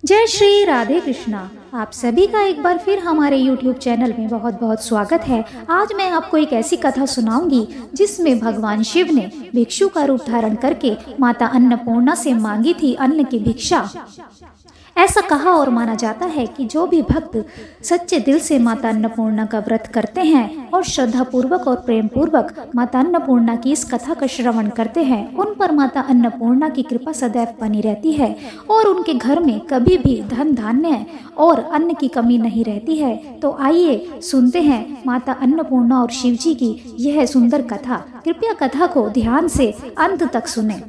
जय श्री राधे कृष्णा। आप सभी का एक बार फिर हमारे YouTube चैनल में बहुत बहुत स्वागत है। आज मैं आपको एक ऐसी कथा सुनाऊंगी जिसमें भगवान शिव ने भिक्षु का रूप धारण करके माता अन्नपूर्णा से मांगी थी अन्न की भिक्षा। ऐसा कहा और माना जाता है कि जो भी भक्त सच्चे दिल से माता अन्नपूर्णा का व्रत करते हैं और श्रद्धा पूर्वक और प्रेम पूर्वक माता अन्नपूर्णा की इस कथा का श्रवण करते हैं, उन पर माता अन्नपूर्णा की कृपा सदैव बनी रहती है और उनके घर में कभी भी धन धान्य और अन्न की कमी नहीं रहती है। तो आइए सुनते हैं माता अन्नपूर्णा और शिव जी की यह सुंदर कथा। कृपया कथा को ध्यान से अंत तक सुने।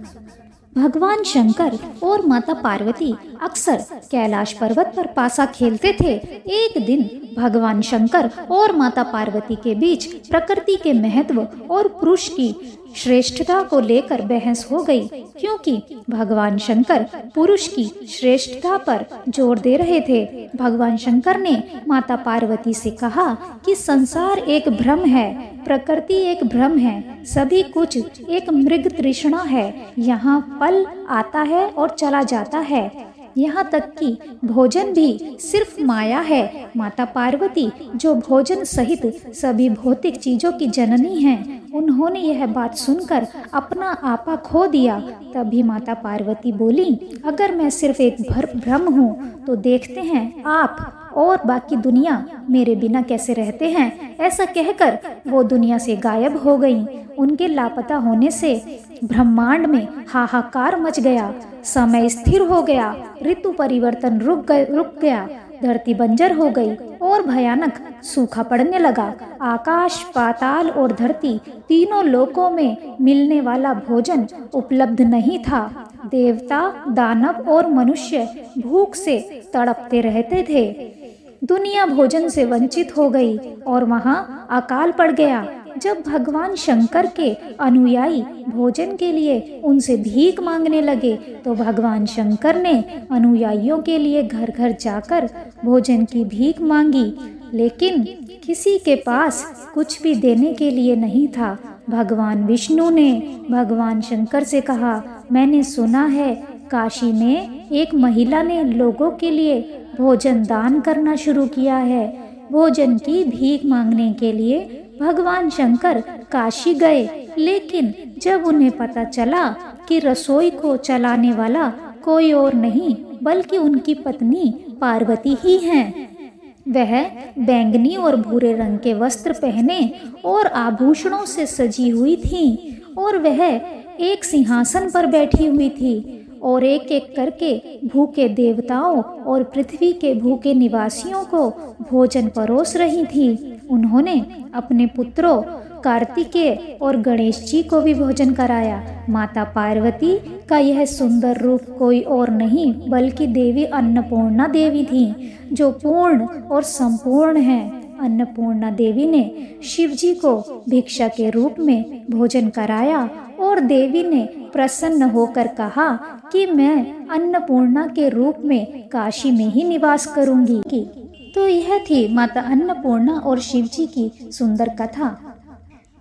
भगवान शंकर और माता पार्वती अक्सर कैलाश पर्वत पर पासा खेलते थे। एक दिन भगवान शंकर और माता पार्वती के बीच प्रकृति के महत्व और पुरुष की श्रेष्ठता को लेकर बहस हो गई, क्योंकि भगवान शंकर पुरुष की श्रेष्ठता पर जोर दे रहे थे। भगवान शंकर ने माता पार्वती से कहा कि संसार एक भ्रम है, प्रकृति एक भ्रम है, सभी कुछ एक मृग तृष्णा है, यहाँ पल आता है और चला जाता है, यहाँ तक कि भोजन भी सिर्फ माया है। माता पार्वती जो भोजन सहित सभी भौतिक चीजों की जननी हैं, उन्होंने यह बात सुनकर अपना आपा खो दिया। तभी माता पार्वती बोली, अगर मैं सिर्फ एक भ्रम हूँ तो देखते हैं आप और बाकी दुनिया मेरे बिना कैसे रहते हैं। ऐसा कहकर वो दुनिया से गायब हो गईं। उनके लापता होने से ब्रह्मांड में हाहाकार मच गया, समय स्थिर हो गया, ऋतु परिवर्तन रुक गया, धरती बंजर हो गई और भयानक सूखा पड़ने लगा। आकाश, पाताल और धरती तीनों लोकों में मिलने वाला भोजन उपलब्ध नहीं था। देवता, दानव और मनुष्य भूख से तड़पते रहते थे। दुनिया भोजन से वंचित हो गई और वहाँ अकाल पड़ गया। जब भगवान शंकर के अनुयायी भोजन के लिए उनसे भीख मांगने लगे, तो भगवान शंकर ने अनुयायियों के लिए घर घर जाकर भोजन की भीख मांगी, लेकिन किसी के पास कुछ भी देने के लिए नहीं था। भगवान विष्णु ने भगवान शंकर से कहा, मैंने सुना है काशी में एक महिला ने लोगों के लिए भोजन दान करना शुरू किया है। भोजन की भीख मांगने के लिए भगवान शंकर काशी गए, लेकिन जब उन्हें पता चला कि रसोई को चलाने वाला कोई और नहीं बल्कि उनकी पत्नी पार्वती ही हैं, वह बैंगनी और भूरे रंग के वस्त्र पहने और आभूषणों से सजी हुई थी और वह एक सिंहासन पर बैठी हुई थी और एक एक करके भूखे देवताओं और पृथ्वी के भूखे निवासियों को भोजन परोस रही थी। उन्होंने अपने पुत्रों कार्तिकेय और गणेश जी को भी भोजन कराया। माता पार्वती का यह सुंदर रूप कोई और नहीं बल्कि देवी अन्नपूर्णा देवी थी, जो पूर्ण और संपूर्ण है। अन्नपूर्णा देवी ने शिव जी को भिक्षा के रूप में भोजन कराया और देवी ने प्रसन्न होकर कहा कि मैं अन्नपूर्णा के रूप में काशी में ही निवास करूंगी। तो यह थी माता अन्नपूर्णा और शिव जी की सुंदर कथा।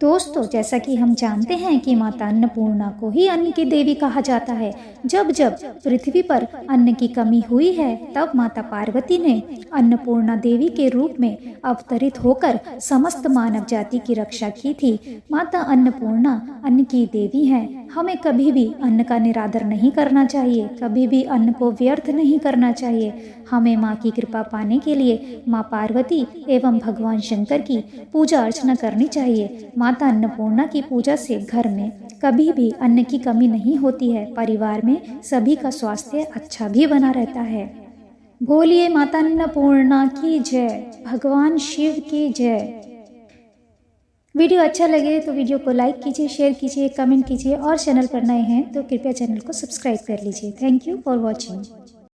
दोस्तों, जैसा कि हम जानते हैं कि माता अन्नपूर्णा को ही अन्न की देवी कहा जाता है। जब जब पृथ्वी पर अन्न की कमी हुई है, तब माता पार्वती ने अन्नपूर्णा देवी के रूप में अवतरित होकर समस्त मानव जाति की रक्षा की थी। माता अन्नपूर्णा अन्न की देवी हैं। हमें कभी भी अन्न का निरादर नहीं करना चाहिए, कभी भी अन्न को व्यर्थ नहीं करना चाहिए। हमें माँ की कृपा पाने के लिए माँ पार्वती एवं भगवान शंकर की पूजा अर्चना करनी चाहिए। माता अन्नपूर्णा की पूजा से घर में कभी भी अन्न की कमी नहीं होती है। परिवार में सभी का स्वास्थ्य अच्छा भी बना रहता है। बोलिए माता अन्नपूर्णा की जय, भगवान शिव की जय। वीडियो अच्छा लगे तो वीडियो को लाइक कीजिए, शेयर कीजिए, कमेंट कीजिए और चैनल पर नए हैं तो कृपया चैनल को सब्सक्राइब कर लीजिए। Thank you for watching.